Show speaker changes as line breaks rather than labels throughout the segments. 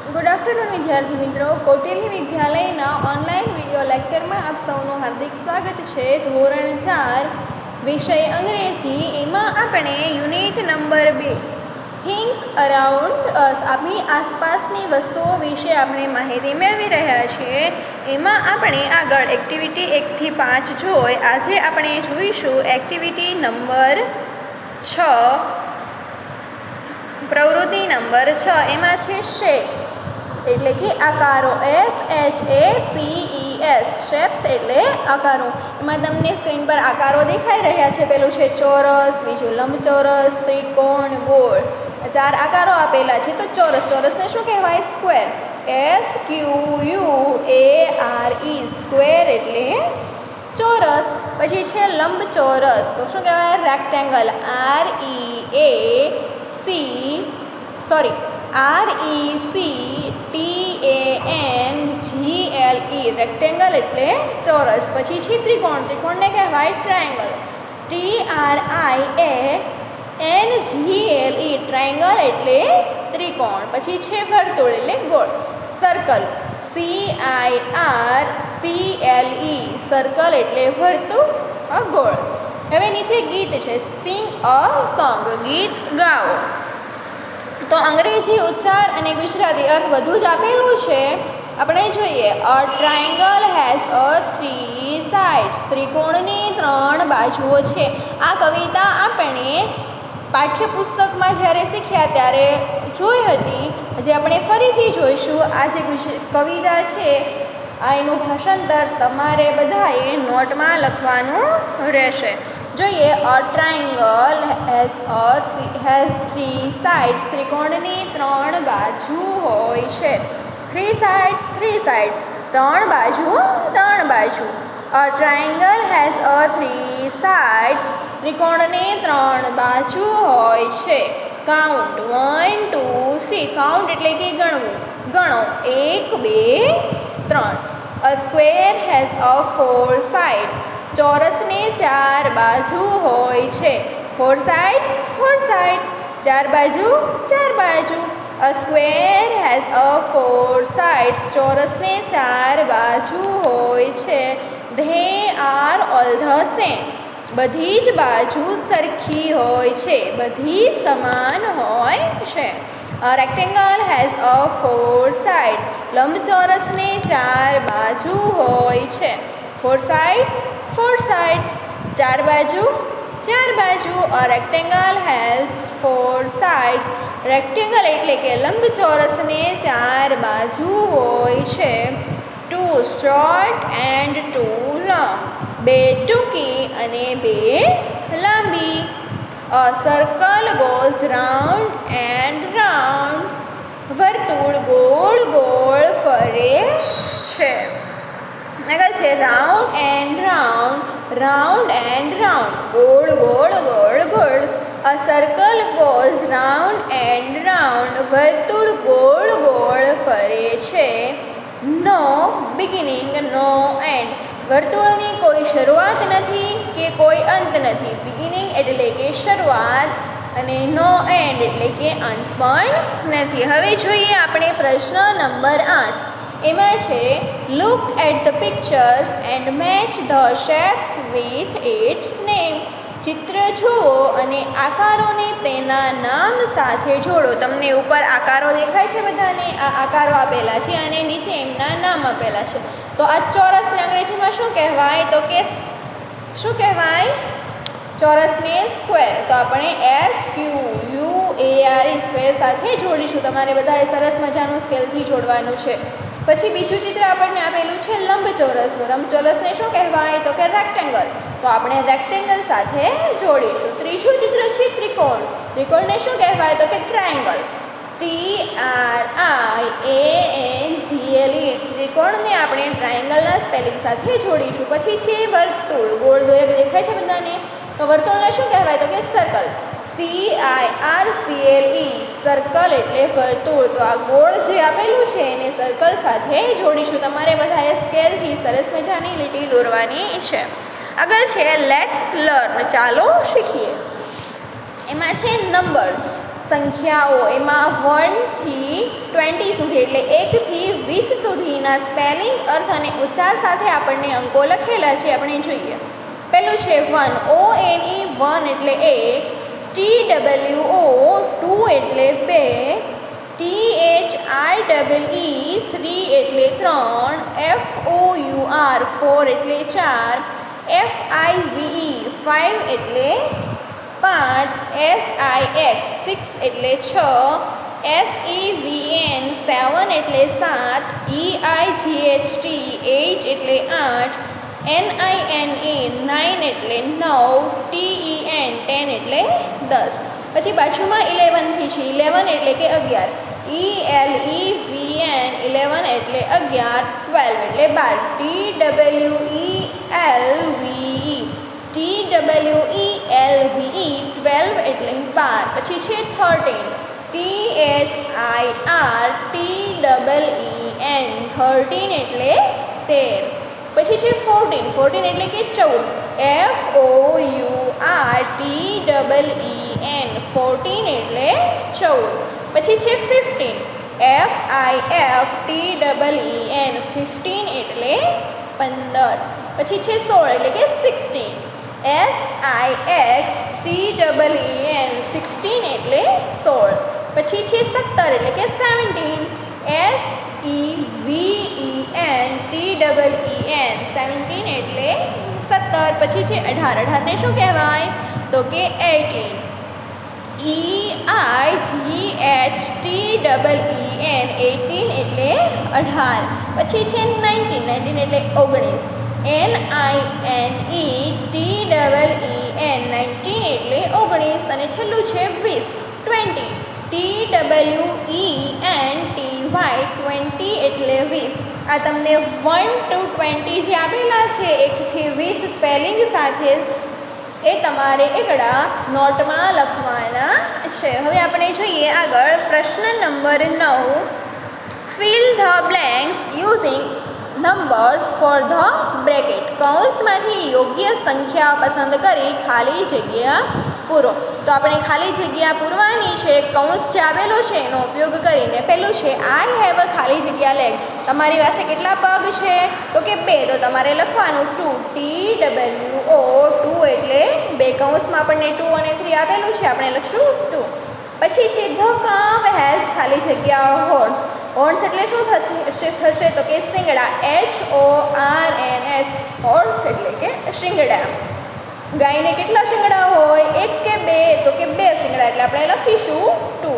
Good afternoon विद्यार्थी मित्रों, Kautilya विद्यालयना online video lecture में आप सौનું हार्दिक स्वागत है। धोरण 4 विषय अंग्रेजी एमां आपणे unit number 2 things around us अपनी आसपासनी वस्तुओं विषे आपणे माहिती मेळवी रह्या छीए। एमां आपणे आगळ एक्टिविटी 1 થી 5 जोई। आजे आपणे जोईशुं एक्टिविटी नंबर 6, प्रवृत्ति नंबर 6। एमां छे शेप्स एटले कि आकारो, SHAPES शेप्स एटले आकारो। एमां तमने स्क्रीन पर आकारो देखाई रह्या छे। पेलुं छे चौरस, बीजुं लंबचौरस, त्रिकोण, गोळ। 4 आकारो आपेला छे। तो चौरस, चौरसने शुं कहेवाय? स्क्वेर, SQUARE स्क्वेर एटले चौरस। पछी छे लंबचौरस, तो शुं कहेवाय? रेक्टेंगल, RECTANGLE रेक्टेंगल एटले चौरस। पछी छे त्रिकोण, त्रिकोण ने कहेवाय ट्रायंगल, TRIANGLE ट्रायंगल एटले त्रिकोण। पछी छे वर्तुळ एटले गोळ, सर्कल, CIRCLE सर्कल एटले वर्तुळ, गोळ। हवे नीचे गीत छे, सिंग अ सॉन्ग, गीत गाओ। तो अंग्रेजी उच्चार अने गुजराती अर्थ बधुं ज आपेलुं छे। આપણે જોઈએ, અ ટ્રાયંગલ હેઝ અ 3 સાઇડ્સ, ત્રિકોણની 3 બાજુઓ છે। આ કવિતા આપણે પાઠ્યપુસ્તકમાં જ્યારે શીખ્યા ત્યારે જોઈ હતી, જે આપણે ફરીથી જોઈશું। આ જે કવિતા છે આ એનું ભાષાંતર તમારે બધાએ નોટમાં લખવાનું રહેશે। જોઈએ, અ ટ્રાયંગલ હેઝ 3 સાઇડ્સ, ત્રિકોણની 3 બાજુ હોય છે। 3 sides, 3 sides, 3 બાજુ, 3 બાજુ। A triangle has a 3 sides, ત્રિકોણને 3 બાજુ હોય છે। કાઉન્ટ 1 2 3, કાઉન્ટ એટલે કે ગણવું, ગણો 1 2 3। A square has a 4 side, ચોરસને 4 બાજુ હોય છે। 4 sides, 4 sides, 4 બાજુ, 4 બાજુ। A square has a 4 sides, ચોરસને 4 બાજુ હોય છે। They are all the same, બધી જ બાજુ સરખી હોય છે, બધી સમાન હોય છે। A rectangle has a 4 sides, લંબચોરસને 4 બાજુ હોય છે। 4 sides, 4 sides, 4 બાજુ, 4 બાજુ। A rectangle has 4 sides, rectangle એટલે કે લંબચોરસને 4 બાજુ હોય છે। 2 short and 2 long, 2 ટૂંકી અને 2 લાંબી। A circle goes round and round, વર્તુળ ગોળ ગોળ ફરે છે। આગળ છે round and round, round and round, ગોળ ગોળ ગોળ ગોળ। A circle goes round and round, વર્તુળ ગોળ ગોળ ફરે છે। No beginning, no end, વર્તુળની કોઈ શરૂઆત નથી કે કોઈ અંત નથી। બિગિનિંગ એટલે કે શરૂઆત અને નો એન્ડ એટલે કે અંત પણ નથી। હવે જોઈએ આપણે પ્રશ્ન નંબર 8। એમાં છે, look at the pictures and match the shapes with its name. ચિત્ર જુઓ અને આકારોને તેના નામ સાથે જોડો। તમને ઉપર આકારો દેખાય છે બધાને? આ આકારો આપેલા છે અને નીચે એમના નામ આપેલા છે। તો આ ચોરસને અંગ્રેજીમાં શું કહેવાય? તો કે શું કહેવાય? ચોરસને સ્ક્વેર। તો આપણે SQUARE સ્ક્વેર સાથે જોડીશું। તમારે બધાએ સરસ મજાનું સ્કેલથી જોડવાનું છે। પછી બીજું ચિત્ર આપણને આપેલું છે લંબચોરસનું। લંબચોરસને શું કહેવાય? તો કે રેક્ટેંગલ। તો આપણે રેક્ટેંગલ સાથે જોડીશું। ત્રીજું ચિત્ર છે ત્રિકોણ। ત્રિકોણને શું કહેવાય? તો કે ટ્રાયંગલ, TRIANGLE ત્રિકોણને આપણે ટ્રાયંગલના સ્પેલિંગ સાથે જોડીશું। પછી છે વર્તુળ, ગોળ દેખાય છે બધાને? તો વર્તુળને શું કહેવાય? તો કે સર્કલ, CIRCLE સર્કલ એટલે વર્તુળ। તો આ ગોળ જે આપેલું છે એને સર્કલ સાથે જોડીશું। તમારે બધાએ સ્કેલથી સરસ મજાની લીટી દોરવાની છે। આગળ છે લેટ્સ લર્ન, ચાલો શીખીએ। એમાં છે નંબર્સ, સંખ્યાઓ। એમાં 1 થી 20 સુધી એટલે 1 થી 20 સુધીના સ્પેલિંગ અર્થ અને ઉચ્ચાર સાથે આપણને અંકો લખેલા છે. આપણે જોઈએ. પહેલું છે 1, ONE 1 એટલે 1, TWO 2 એટલે 2, THIEE 3 એટલે 3, FOUR 4 એટલે 4, FIVE 5 એટલે 5, SIX 6 એટલે 6, SEVN 7 એટલે 7, EIGHT 8 એટલે 8, NINE 9 એટલે 9, TEN 10 એટલે 10. પછી બાજુમાં 11 થી છે. 11 એટલે કે 11, ELEVN 11 એટલે 11, 12 એટલે 12, TWELVE 12 એટલે 12. પછી છે 13, THIRTEEN 13 એટલે 13. પછી છે 14 એટલે કે 14, FOURTEEN 14 એટલે 14. પછી છે 15, FIFTEEN 15 એટલે 15. પછી છે 16 એટલે કે 16, SIXTEEN 16 એટલે 16. પછી છે 17 એટલે કે 17, SEVENTEEN 17 એટલે 17. પછી છે 18, 18 ને શું કહેવાય તો કે 18, EIGHTEEN 18 એટલે 18. પછી છે 19, 19 એટલે 19, NINETEEN 19 એટલે 19. અને છેલ્લું છે 20, 20 20 એટલે 20. આ તમને 1 to 20 જે આપેલા છે 1 થી 20 સ્પેલિંગ સાથે એ તમારે એકડા નોટમાં લખવાના છે. હવે આપણે જોઈએ આગળ પ્રશ્ન number 9. Fill the blanks using numbers for the bracket. કૌંસમાંથી યોગ્ય સંખ્યા પસંદ કરી ખાલી જગ્યા પૂરો. તો આપણે ખાલી જગ્યા પૂરવાની છે. કૌંસ જે આવેલો છે એનો ઉપયોગ કરીને. પહેલું છે આઈ હેવ અ ખાલી જગ્યા લેગ. તમારી પાસે કેટલા પગ છે તો કે 2. તો તમારે લખવાનું 2, TWO 2 એટલે 2. કૌંસમાં આપણને 2 અને 3 આપેલું છે, આપણે લખશું 2. પછી છે ધ કાવ હેઝ ખાલી જગ્યા હોર્ન્સ. હોર્ન્સ એટલે શું થશે તો કે શિંગડા, HORNS હોર્ન્સ એટલે કે શિંગડા. ગાયને કેટલા શિંગડા હોય 1 કે 2 તો કે 2 શિંગડા એટલે આપણે લખીશું 2.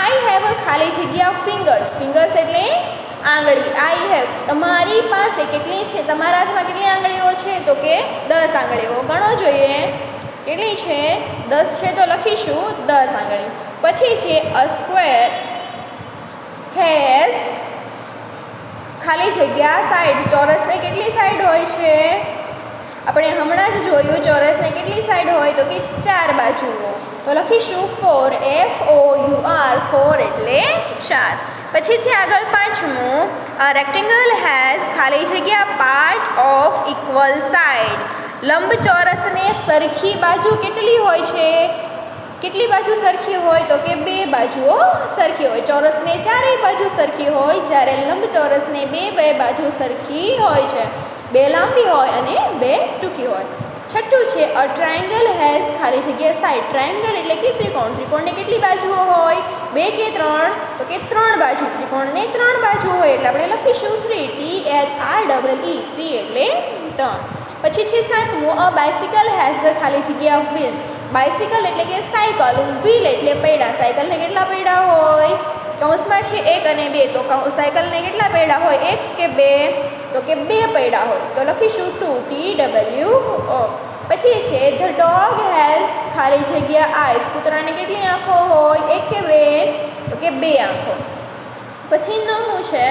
આઈ હેવ અ ખાલી જગ્યા ફિંગર્સ. ફિંગર્સ એટલે આંગળી. આઈ હેવ તમારી પાસે કેટલી છે, તમારા હાથમાં કેટલી આંગળીઓ છે તો કે 10 આંગળીઓ. ગણો જોઈએ કેટલી છે 10 છે તો લખીશું 10 આંગળી. પછી છે અ સ્ક્વેર હેઝ ખાલી જગ્યા સાઈડ. ચોરસને કેટલી સાઈડ હોય છે આપણે હમણાં જ જોયું. ચોરસને કેટલી સાઈડ હોય તો કે 4 બાજુઓ. તો લખીશું 4, FOUR 4 એટલે 4. પછી છે આગળ પાંચમું રેક્ટેંગલ હેઝ ખાલી જગ્યા પાર્ટ ઓફ ઇક્વલ સાઈડ. લંબચોરસને સરખી બાજુ કેટલી હોય છે, કેટલી બાજુ સરખી હોય તો કે 2 બાજુઓ સરખી હોય. ચોરસને 4 બાજુ સરખી હોય જ્યારે લંબચોરસને 2 બાજુ સરખી હોય છે. 2 લાંબી હોય અને 2 ટૂંકી હોય. છઠ્ઠું છે અ ટ્રાયંગલ હેઝ ખાલી જગ્યા સાઈડ. ટ્રાયંગલ એટલે કે ત્રિકોણ. ત્રિકોણને કેટલી બાજુઓ હોય 2 કે 3 તો કે 3 બાજુ. ત્રિકોણને 3 બાજુ હોય એટલે આપણે લખીશું 3, THREE 3 એટલે 3. પછી છે સાતમું અ બાઇસિકલ હેઝ ખાલી જગ્યા વ્હીલ્સ. બાઇસિકલ એટલે કે સાયકલ, વ્હીલ એટલે પૈડા. સાયકલને કેટલા પૈડા હોય કૌંસમાં છે 1 અને 2. તો સાયકલને કેટલા પૈડા હોય 1 કે 2 તો કે 2 પૈડા હોય. તો લખીશું 2, TWO. પછી છે ધ ડોગ હેઝ ખાલી જગ્યા આઈસ. કૂતરાને કેટલી આંખો હોય 1 કે 2 તો કે 2 આંખો. પછી 9મું છે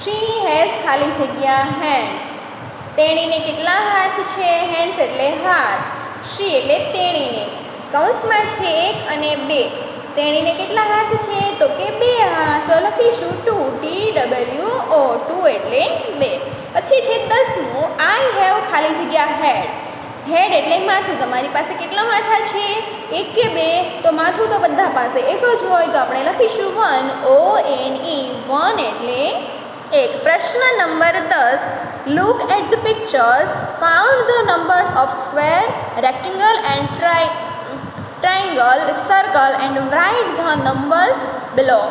શી હેઝ ખાલી જગ્યા હેન્ડ્સ. તેણીને કેટલા હાથ છે, હેન્ડ્સ એટલે હાથ, શી એટલે તેણીને. કૌંસમાં છે 1 અને 2. તેણીને કેટલા હાથ છે તો કે 2 હાથ. તો લખીશું 2, TWO 2 એટલે 2. પછી છે 10મું આઈ હેવ ખાલી જગ્યા હેડ. હેડ એટલે માથું. તમારી પાસે કેટલા માથા છે? એક કે બે? તો માથું તો બધા પાસે એક જ હોય, તો આપણે લખીશું 1, ONE, 1 એટલે એક. પ્રશ્ન number 10. Look at the pictures, count the numbers of square, rectangle and triangle, circle and write the numbers below.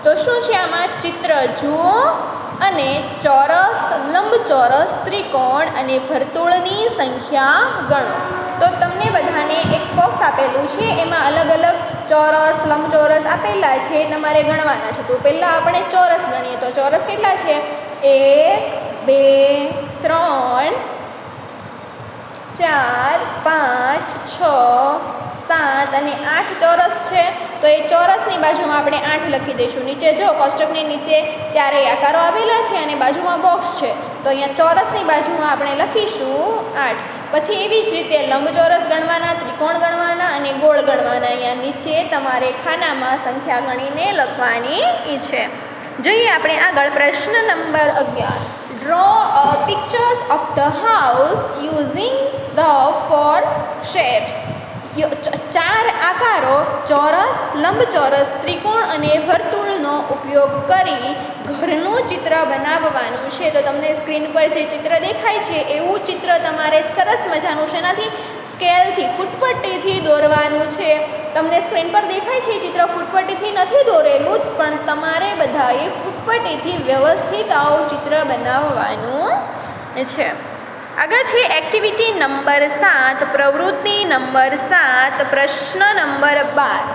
તો શું છે આમાં? ચિત્ર જુઓ અને ચોરસ, લંબચોરસ, ત્રિકોણ અને વર્તુળની સંખ્યા ગણો. તો તમને બધાને એક બોક્સ આપેલું છે, એમાં અલગ અલગ ચોરસ, લંબચોરસ આપેલા છે, તમારે ગણવાના છે. તો પહેલાં આપણે ચોરસ ગણીએ. તો ચોરસ કેટલા છે? 1, 2, 3, 4, 5, 6, 7 અને 8 ચોરસ છે. તો એ ચોરસની બાજુમાં આપણે 8 લખી દઈશું. નીચે જો કોષ્ટકની નીચે ચારેય આકારો આવેલા છે અને બાજુમાં બોક્સ છે, તો અહીંયા ચોરસની બાજુમાં આપણે લખીશું 8. પછી એવી જ રીતે લંબચોરસ ગણવાના, ત્રિકોણ ગણવાના અને ગોળ ગણવાના. અહીંયા નીચે તમારે ખાનામાં સંખ્યા ગણીને લખવાની છે. જોઈએ આપણે આગળ. પ્રશ્ન number 11. Draw pictures of the house using the 4 shapes. 4 આકારો ચોરસ, લંબચોરસ, ત્રિકોણ અને વર્તુળનો ઉપયોગ કરી ઘરનું ચિત્ર બનાવવાનું છે. તો તમને સ્ક્રીન પર જે ચિત્ર દેખાય છે એવું ચિત્ર તમારે સરસ મજાનું છે એનાથી સ્કેલથી, ફૂટપટ્ટીથી દોરવાનું છે. તમને સ્ક્રીન પર દેખાય છે એ ચિત્ર ફૂટપટ્ટીથી નથી દોરેલું, પણ તમારે બધાએ ફૂટપટ્ટીથી વ્યવસ્થિત આવું ચિત્ર બનાવવાનું છે. આગળ છે એક્ટિવિટી નંબર 7, પ્રવૃત્તિ નંબર 7, પ્રશ્ન number 12.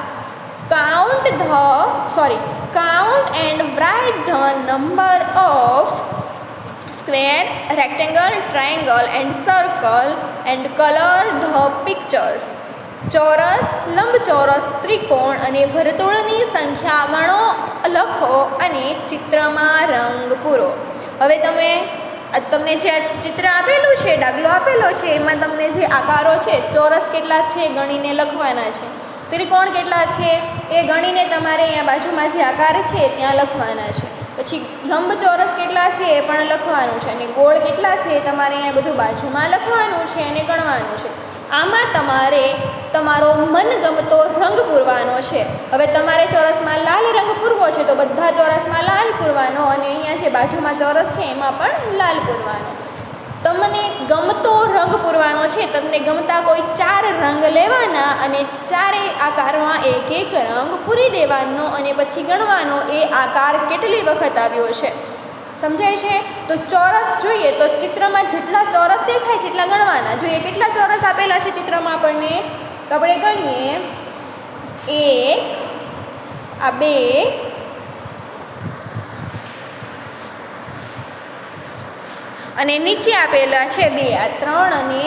Count and write the number of square, rectangle, triangle and circle and colour the pictures. ચોરસ, લંબચોરસ, ત્રિકોણ અને વર્તુળની સંખ્યા ગણો, લખો અને ચિત્રમાં રંગ પૂરો. હવે તમને જે ચિત્ર આપેલું છે, ડાગલો આપેલો છે, એમાં તમને જે આકારો છે, ચોરસ કેટલા છે ગણીને લખવાના છે, ત્રિકોણ કેટલા છે એ ગણીને તમારે અહીંયા બાજુમાં જે આકાર છે ત્યાં લખવાના છે. પછી લંબચોરસ કેટલા છે એ પણ લખવાનું છે, અને ગોળ કેટલા છે એ તમારે અહીંયા બધું બાજુમાં લખવાનું છે અને ગણવાનું છે. આમાં તમારે તમારો મનગમતો રંગ પૂરવાનો છે. હવે તમારે ચોરસમાં લાલ રંગ પૂરવો છે તો બધા ચોરસમાં લાલ પૂરવાનો, અને અહીંયા જે બાજુમાં ચોરસ છે એમાં પણ લાલ પૂરવાનો. તમને ગમતો રંગ પૂરવાનો છે. તમને ગમતા કોઈ 4 રંગ લેવાના અને ચારેય આકારમાં એક એક રંગ પૂરી દેવાનો, અને પછી ગણવાનો એ આકાર કેટલી વખત આવ્યો છે. સમજાય છે? તો ચોરસ જોઈએ તો ચિત્રમાં જેટલા ચોરસ દેખાય છે એટલા ગણવાના. જોઈએ કેટલા ચોરસ આપેલા છે ચિત્રમાં આપણને, તો આપણે ગણીએ. 1, આ 2, અને નીચે આપેલા છે 2, આ 3, અને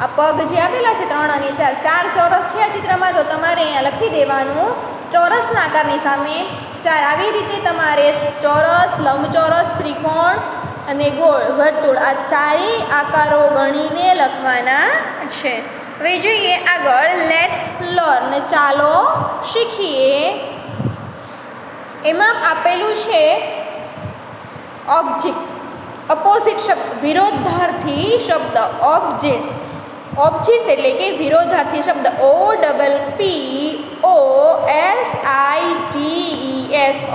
આ પગ જે આપેલા છે 3 અને 4. 4 ચોરસ છે આ ચિત્રમાં. તો તમારે અહીંયા લખી દેવાનું ચોરસના આકારની સામે 4. આવી રીતે તમારે ચોરસ, લંબચોરસ, ત્રિકોણ અને ગોળ, વર્તુળ આ ચારેય આકારો ગણીને લખવાના છે. હવે જોઈએ આગળ. લેટ્સ લર્ન, ચાલો શીખીએ. એમાં આપેલું છે ઓબ્જેક્ટ્સ, અપોઝિટ શબ્દ, વિરોધાર્થી શબ્દ. ઓબ્જેક્ટ્સ એટલે કે વિરોધાર્થી શબ્દ. OPPOSITES.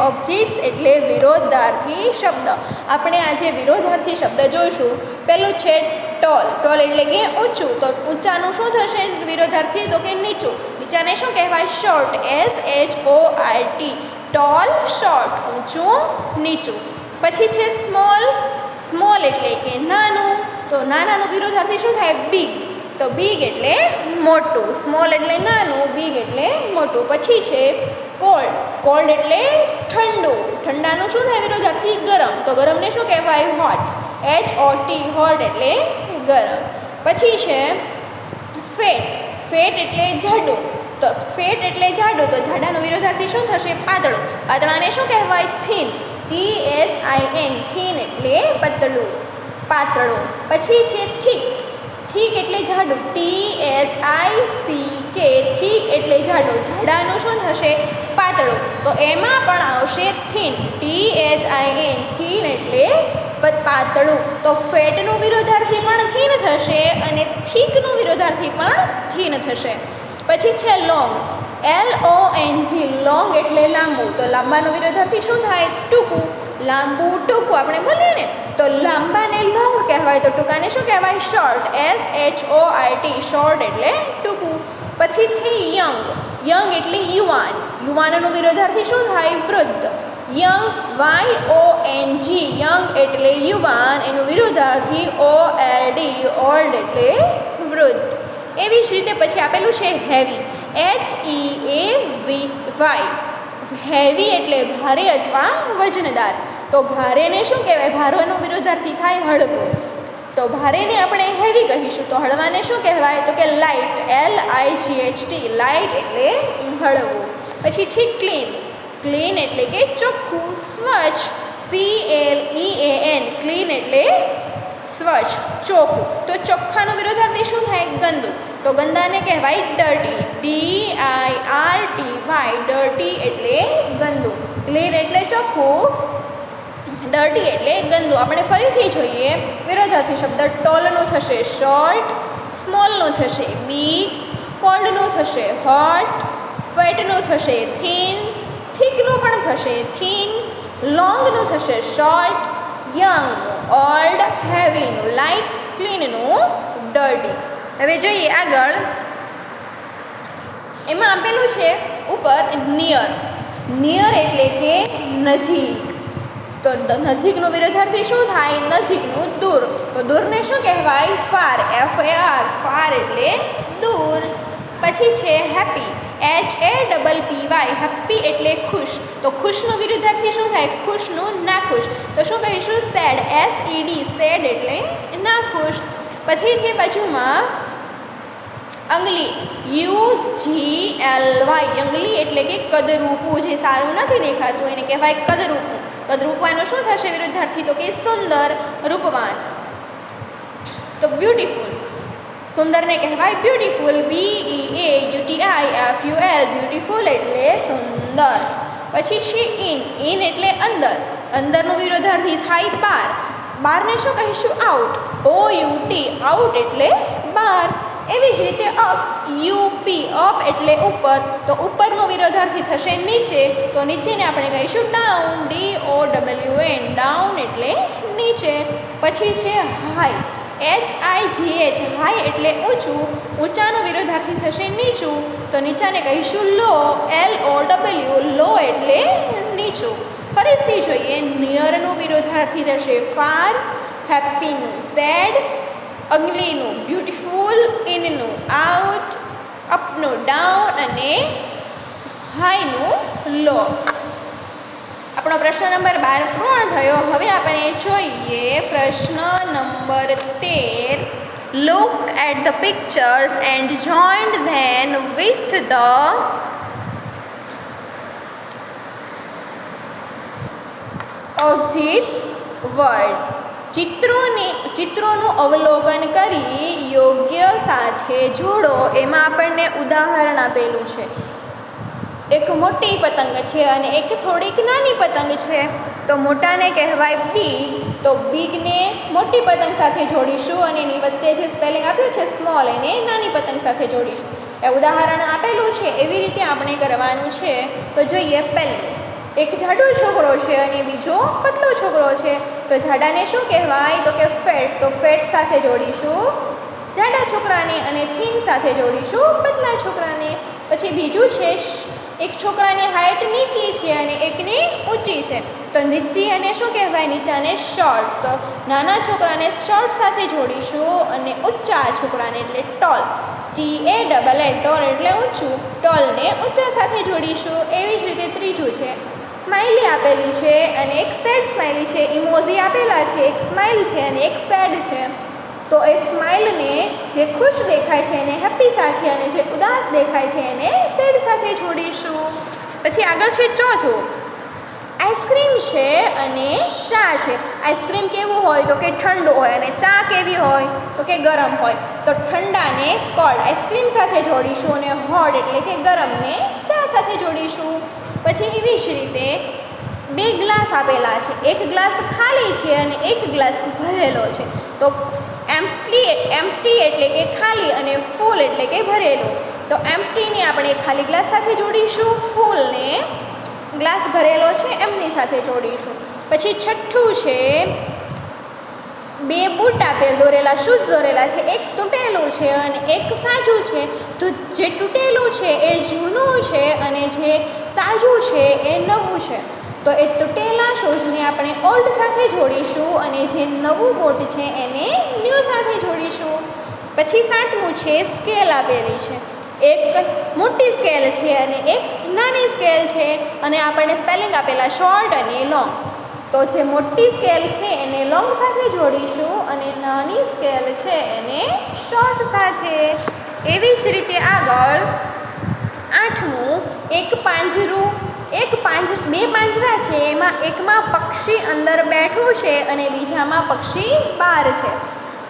ઓબ્જેક્ટ્સ એટલે વિરોધાર્થી શબ્દ. આપણે આજે વિરોધાર્થી શબ્દ જોઈશું. પહેલું છે ટોલ. ટોલ એટલે કે ઊંચું. તો ઊંચાનું શું થશે વિરોધાર્થી? તો કે નીચું. નીચાને શું કહેવાય? શોર્ટ. SHORT. ટોલ, શોર્ટ, ઊંચું, નીચું. પછી છે સ્મોલ. સ્મોલ એટલે કે નાનું. તો નાનાનું વિરોધાર્થી શું થાય? બિગ. તો બિગ એટલે મોટું. સ્મોલ એટલે નાનું, બિગ એટલે મોટું. પછી છે કોલ્ડ. કોલ્ડ એટલે ઠંડુ. ઠંડાનું શું થાય વિરોધાર્થી? ગરમ. તો ગરમને શું કહેવાય? હોટ. HOT. હોટ એટલે ગરમ. પછી છે ફેટ. ફેટ એટલે જાડું. તો ફેટ એટલે જાડું. તો જાડાનું વિરોધાર્થી શું થશે? પાતળું. પાતળાને શું કહેવાય? થીન. THIN. થીન એટલે પતળું, પાતળું. પછી છે થીક. થીક એટલે જાડું. THICK. થીક એટલે જાડું. જાડાનું શું થશે? પાતળું. તો એમાં પણ આવશે થીન. THIN. થીન એટલે પાતળું, તો ફેટનું વિરોધાર્થી પણ થીન થશે અને થીકનું વિરોધાર્થી પણ થીન થશે. પછી છે લોંગ, LONG, લોંગ એટલે લાંબુ. તો લાંબાનો વિરોધાર્થી શું થાય? ટૂંકું. લાંબુ ટૂંકું આપણે બોલીએ ને, તો લાંબાને લોંગ કહેવાય, તો ટૂંકાને શું કહેવાય? શોર્ટ, SHORT, શોર્ટ એટલે ટૂંકું. પછી છે યંગ, યંગ એટલે યુવાન. યુવાનનો વિરોધાર્થી શું થાય? વૃદ્ધ. યંગ, YONG, યંગ એટલે યુવાન, એનું વિરોધાર્થી OLD, ઓલ્ડ એટલે વૃદ્ધ. એવી જ રીતે પછી આપેલું છે હેવી, HEAVY, હેવી એટલે ભારે અથવા વજનદાર. તો ભારેને શું કહેવાય? ભારેનો વિરોધાર્થી થાય હળવું, તો ભારેને આપણે હેવી કહીશું. તો હળવાને શું કહેવાય? તો કે લાઇટ, LIGHT, લાઇટ એટલે હળવું. પછી છે ક્લીન, ક્લીન એટલે કે ચોખ્ખું. સ્વચ્છ, CLEAN, ક્લીન એટલે સ્વચ્છ, ચોખ્ખું. તો ચોખ્ખાનો વિરોધાર્થી શું થાય? ગંદુ. તો ગંદાને કહેવાય ડર્ટી, DIRTY, ડર્ટી એટલે ગંદુ. ક્લીન એટલે ચોખ્ખું, ડર્ટી એટલે ગંદુ. આપણે ફરીથી જોઈએ વિરોધાર્થી શબ્દ. ટોલનો થશે શોર્ટ, સ્મોલનો થશે બિગ, કોલ્ડનો થશે હોટ, ફેટનો થશે થીન, થીકનું પણ થશે થીન, લોંગનું થશે શોર્ટ, યંગનું ઓલ્ડ, હેવીનું લાઇટ, ક્લીનનું ડર્ટી. હવે જોઈએ આગળ. એમાં આપેલું છે ઉપર નિયર, નિયર એટલે કે નજીક. તો નજીકનું વિરોધાર્થી શું થાય? નજીકનું દૂર. તો દૂરને શું કહેવાય? ફાર, FAR, ફાર એટલે દૂર. પછી છે હેપી, HAPPY, હેપી એટલે ખુશ. તો ખુશનું વિરોધાર્થી શું થાય? ખુશનું નાખુશ. તો શું કહીશું? સેડ, SED, સેડ એટલે નાખુશ. પછી છે બાજુમાં અંગલી, UGLY, અંગલી એટલે કે કદરૂપું, જે સારું નથી દેખાતું એને કહેવાય કદરૂપું. કદરૂપાનું શું થશે વિરોધાર્થી? તો કે સુંદર, રૂપવાન. તો બ્યુટીફુલ, સુંદરને કહેવાય બ્યુટીફુલ, BEAUTIFUL, બ્યુટીફુલ એટલે સુંદર. પછી છે ઇન એટલે અંદર, અંદરનું વિરોધાર્થી થાય બાર. બારને શું કહીશું? આઉટ, OUT, આઉટ એટલે બહાર. એવી જ રીતે અપ, UP, અપ એટલે ઉપર. તો ઉપરનો વિરોધાર્થી થશે નીચે. તો નીચેને આપણે કહીશું ડાઉન, DOWN, ડાઉન એટલે નીચે. પછી છે હાઈ, HIGH, હાઈ એટલે ઊંચું. ઊંચાનો વિરોધાર્થી થશે નીચું. તો નીચાને કહીશું લો, LOW, લો એટલે નીચું. ફરીથી જોઈએ. નિયરનું વિરોધાર્થી થશે ફાર, હેપીનું સેડ, અગલીનું બ્યુટીફુલ, ઇનનું આઉટ, અપનું ડાઉન અને હાઈનું લો. આપણો પ્રશ્ન નંબર 12 પૂર્ણ થયો. હવે આપણે જોઈએ પ્રશ્ન number 13. Look at the pictures and join them with the objects word. ચિત્રોનું અવલોકન કરી યોગ્ય સાથે જોડો. એમાં આપણને ઉદાહરણ આપેલું છે. એક મોટી પતંગ છે અને એક થોડીક નાની પતંગ છે. તો મોટાને કહેવાય બિગ. તો બિગને મોટી પતંગ સાથે જોડીશું અને એની વચ્ચે જે સ્પેલિંગ આપ્યું છે સ્મોલ, એને નાની પતંગ સાથે જોડીશું. એ ઉદાહરણ આપેલું છે, એવી રીતે આપણે કરવાનું છે. તો જોઈએ પહેલું. એક જાડો છોકરો છે અને બીજો પતલો છોકરો છે. તો જાડાને શું કહેવાય? તો કે ફેટ. તો ફેટ સાથે જોડીશું જાડા છોકરાને અને થીન સાથે જોડીશું પતલા છોકરાને. પછી બીજું છે એક છોકરાની હાઇટ નીચી છે અને એકની ઊંચી છે. તો નીચી અને શું કહેવાય? નીચાને શોર્ટ. તો નાના છોકરાને શોર્ટ સાથે જોડીશું અને ઊંચા છોકરાને એટલે ટોલ, TALL, ટોલ એટલે ઊંચું. ટોલને ઊંચા સાથે જોડીશું. એવી જ રીતે ત્રીજું છે. સ્માઇલી આપેલી છે અને એક સેડ સ્માઇલી છે. ઇમોજી આપેલા છે, એક સ્માઇલ છે અને એક સેડ છે. તો એ સ્માઇલને જે ખુશ દેખાય છે એને હેપી સાથે અને જે ઉદાસ દેખાય છે એને સેડ સાથે જોડીશું. પછી આગળ છે ચોથું. આઈસ્ક્રીમ છે અને ચા છે. આઈસ્ક્રીમ કેવું હોય? તો કે ઠંડુ હોય. અને ચા કેવી હોય? તો કે ગરમ હોય. તો ઠંડાને કોલ્ડ આઈસ્ક્રીમ સાથે જોડીશું અને હોટ એટલે કે ગરમને ચા સાથે જોડીશું. પછી એવી જ રીતે બે ગ્લાસ આપેલા છે, એક ગ્લાસ ખાલી છે અને એક ગ્લાસ ભરેલો છે. તો એમ્પ્ટી એટલે કે ખાલી અને ફૂલ એટલે કે ભરેલો. તો એમ્પ્ટીને આપણે ખાલી ગ્લાસ સાથે જોડીશું, ફૂલને ગ્લાસ ભરેલો છે એમની સાથે જોડીશું. પછી છઠ્ઠું છે, બે બૂટ દોરેલા શૂઝ દોરેલા છે, એક તૂટેલું છે અને એક સાચું છે. તો જે તૂટેલું છે એ જૂનું છે અને જે સાચું છે એ નવું છે. તો એ તૂટેલા શૂઝને આપણે ઓલ્ડ સાથે જોડીશું અને જે નવું બૂટ છે એને ન્યૂ સાથે જોડીશું. પછી સાતમું છે, સ્કેલ આપેલી છે, એક મોટી સ્કેલ છે અને એક નાની સ્કેલ છે અને આપણને સ્પેલિંગ આપેલા શોર્ટ અને લોંગ. તો જે મોટી સ્કેલ છે એને લોંગ સાથે જોડીશું અને નાની સ્કેલ છે એને શોર્ટ સાથે. એવી જ રીતે આગળ આઠમું, બે પાંજરા છે, એમાં એકમાં પક્ષી અંદર બેઠું છે અને બીજામાં પક્ષી બહાર છે.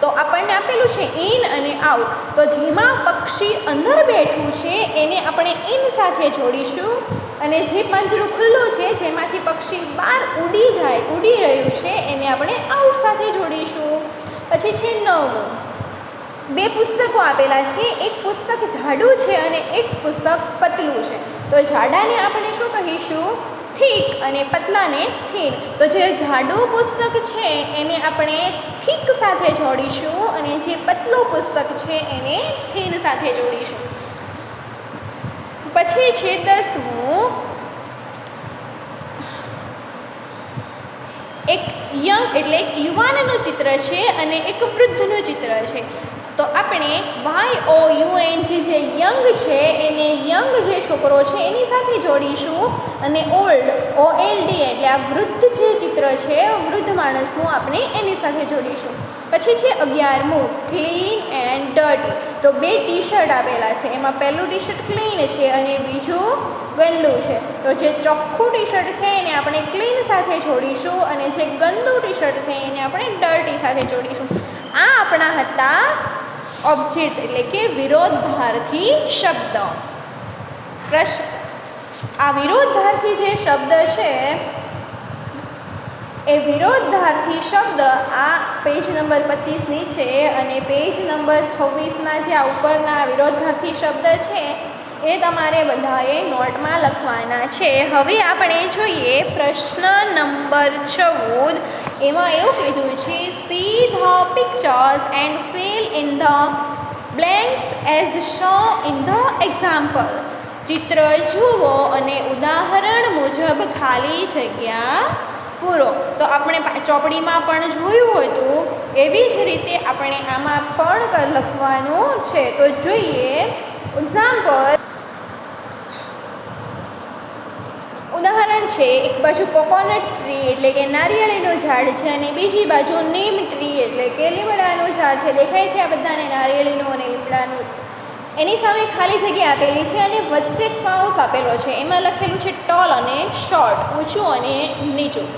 તો આપણને આપેલું છે ઇન અને આઉટ. તો જેમાં પક્ષી અંદર બેઠું છે એને આપણે ઇન સાથે જોડીશું અને જે પાંજરું ખુલ્લું છે જેમાંથી પક્ષી બહાર ઉડી રહ્યું છે એને આપણે આઉટ સાથે જોડીશું. પછી છે 9, બે પુસ્તકો આપેલા છે, એક પુસ્તક જાડું છે અને એક પુસ્તક પતલું છે. તો જાડાને આપણે શું કહીશું? થીક અને પતલાને થીન. તો જે જાડું પુસ્તક છે એને આપણે થીક સાથે જોડીશું અને જે પતલું પુસ્તક છે એને થીન સાથે જોડીશું. પછી છે 10મું, એક યંગ એટલે એક યુવાનનું ચિત્ર છે અને એક વૃદ્ધનું ચિત્ર છે. તો આપણે YOUNG જે યંગ છે એને યંગ જે છોકરો છે એની સાથે જોડીશું અને OLD એટલે આ વૃદ્ધ જે ચિત્ર છે વૃદ્ધ માણસનું આપણે એની સાથે જોડીશું. પછી છે 11મું, ક્લીન એન્ડ ડર્ટી. તો બે ટી શર્ટ આપેલા છે, એમાં પહેલું ટી શર્ટ ક્લીન છે અને બીજું ગંદુ છે. તો જે ચોખ્ખું ટી શર્ટ છે એને આપણે ક્લીન સાથે જોડીશું અને જે ગંદુ ટી શર્ટ છે એને આપણે ડર્ટી સાથે જોડીશું. આ આપણા હતા ઓબ્જેક્ટ્સ એટલે કે વિરોધાર્થી શબ્દ. આ વિરોધાર્થી જે શબ્દ છે એ વિરોધાર્થી શબ્દ આ પેજ નંબર 25ની છે અને પેજ નંબર 26ના જે આ ઉપરના વિરોધાર્થી શબ્દ છે એ તમારે બધાએ નોટમાં લખવાના છે. હવે આપણે જોઈએ પ્રશ્ન નંબર 14. એમાં એવું કીધું છે, see the pictures and fill in the blanks as shown in the example. ચિત્ર જુઓ અને ઉદાહરણ મુજબ ખાલી જગ્યા પૂરો. તો આપણે ચોપડીમાં પણ જોયું હતું એવી જ રીતે આપણે આમાં પણ લખવાનું છે. તો જોઈએ એક્ઝામ્પલ. ઉદાહરણ છે, એક બાજુ કોકોનટ ટ્રી એટલે કે નારિયેળીનું ઝાડ છે અને બીજી બાજુ નીમ ટ્રી એટલે કે લીમડાનું ઝાડ છે. દેખાય છે આ બધાને નારિયેળીનું અને લીમડાનું. એની સામે ખાલી જગ્યા આપેલી છે અને વચ્ચે કૌંસ આપેલો છે, એમાં લખેલું છે ટોલ અને શોર્ટ, ઊંચું અને નીચું.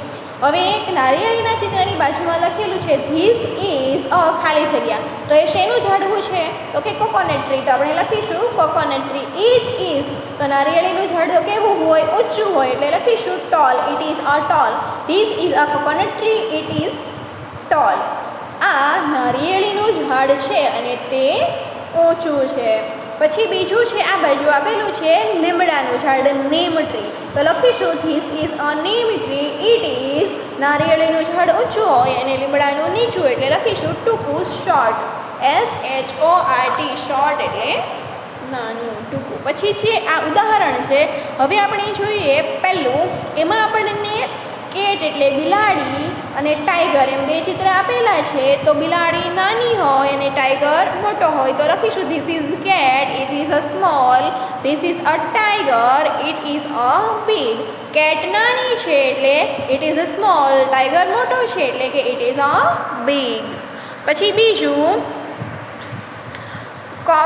હવે એક નારિયેળીના ચિત્રની બાજુમાં લખેલું છે ધીસ ઇઝ અ ખાલી જગ્યા. તો એ શેનું ઝાડવું છે? તો કે કોકોનટ ટ્રી. તો આપણે લખીશું કોકોનટ ટ્રી. ઇટ ઇઝ, તો નારિયેળીનું ઝાડ તો કેવું હોય? ઊંચું હોય એટલે લખીશું tall. It is a tall. This is a coconut tree. It is tall. આ નારિયેળીનું ઝાડ છે અને તે ઊંચું છે. પછી બીજું છે આ બાજુ આપેલું છે લીમડાનું ઝાડ, નીમ ટ્રી. તો લખીશું this is a neem tree. It is, નારિયેળીનું ઝાડ ઊંચું હોય અને લીમડાનું નીચું એટલે લખીશું ટૂંકું શોર્ટ. SHORT, શોર્ટ એટલે નાનું, ટૂંકું. પછી છે આ ઉદાહરણ છે. હવે આપણે જોઈએ પહેલું. એમાં આપણને કેટ એટલે બિલાડી અને ટાઈગર એમ બે ચિત્ર આપેલા છે. તો બિલાડી નાની હોય અને ટાઈગર મોટો હોય. તો લખીશું this is cat. It is a small. This is a tiger. It is a big. Cat નાની છે એટલે it is a small. Tiger મોટો છે એટલે કે ઇટ ઇઝ અ બિગ. પછી બીજું કપ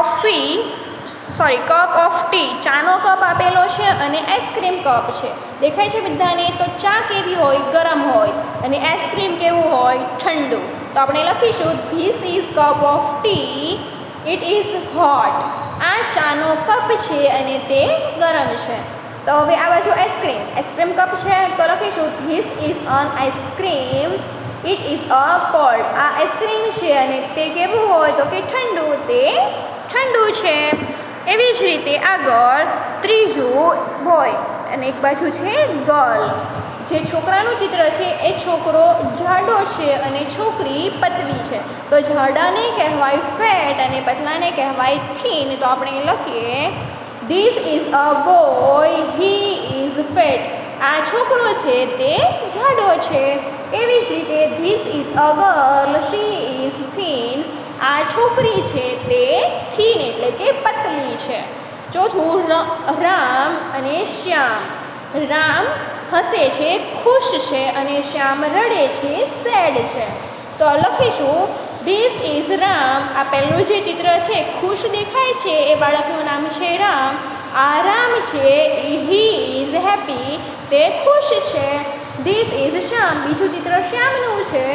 ઓફ ટી, ચાનો કપ આપેલો છે અને આઈસ્ક્રીમ કપ છે. દેખાય છે બધાને? તો ચા કેવી હોય? ગરમ હોય અને આઈસ્ક્રીમ કેવું હોય? ઠંડુ. તો આપણે લખીશું this is cup of T. It is hot. આ ચાનો કપ છે અને તે ગરમ છે. તો હવે આ બાજુ આઈસ્ક્રીમ કપ છે તો લખીશું this is an ice cream, it is a cold. આ આઈસ્ક્રીમ છે અને તે કેવું હોય તો કે ઠંડુ, તે ઠંડુ છે. એવી જ રીતે આગળ ત્રીજું બોય અને એક બાજુ છે ગર્લ. જે છોકરાનું ચિત્ર છે એ છોકરો જાડો છે અને છોકરી પતલી છે. તો જાડાને કહેવાય ફેટ અને પતલાને કહેવાય થીન. તો આપણે લખીએ this is a boy, he is fat. આ છોકરો છે તે જાડો છે. એવી જ રીતે this is a girl, she is thin. આ છોકરી છે તે થીન એટલે કે પતલી છે. ચોથું રામ અને શ્યામ. રામ હસે છે, ખુશ છે અને શ્યામ રડે છે, સેડ છે. તો લખીશું ધીસ ઇઝ રામ. આ પહેલું જે ચિત્ર છે ખુશ દેખાય છે એ બાળકનું નામ છે રામ. આ રામ છે, હી ઇઝ હેપી, તે ખુશ છે. ધીસ ઇઝ શ્યામ. બીજું ચિત્ર શ્યામનું છે,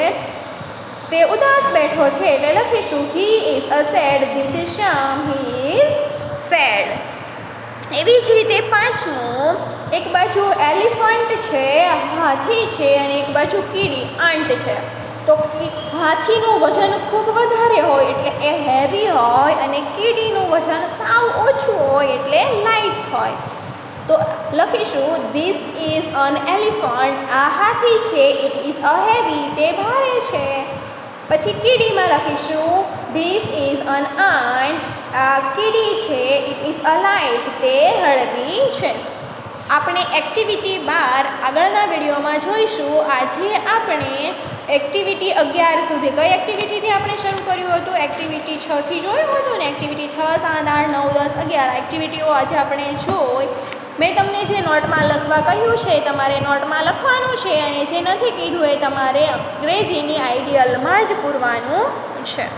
તે ઉદાસ બેઠો છે એટલે લખીશું he is a sad, this is Shyam, he is sad. એવી જ રીતે પાંચમું, એક બાજુ એલિફન્ટ છે, હાથી છે અને એક બાજુ કીડી આંટ છે. તો હાથીનું વજન ખૂબ વધારે હોય એટલે એ હેવી હોય અને કીડીનું વજન સાવ ઓછું હોય એટલે લાઇટ હોય. તો લખીશું ધીસ ઇઝ અન એલિફન્ટ. આ હાથી છે, ઇટ ઇઝ અ હેવી, તે ભારે છે. પછી કીડીમાં લખીશું ધીસ ઇઝ અન આંટ. આ કીડી છે, ઇટ ઇઝ અ લાઇટ, તે હળવી છે. આપણે એક્ટિવિટી 12 આગળના વિડીયોમાં જોઈશું. આજે આપણે એક્ટિવિટી 11 સુધી, કઈ એક્ટિવિટીથી આપણે શરૂ કર્યું હતું? એક્ટિવિટી 6 થી જોયું હતું ને. એક્ટિવિટી 6, 7, 8, 9, 10, 11 એક્ટિવિટીઓ આજે આપણે જોઈ. મેં તમને જે નોટમાં લખવા કહ્યું છે તમારે નોટમાં લખવાનું છે અને જે નથી કીધું એ તમારે અંગ્રેજીની આઈડિયલમાં જ પૂરવાનું છે.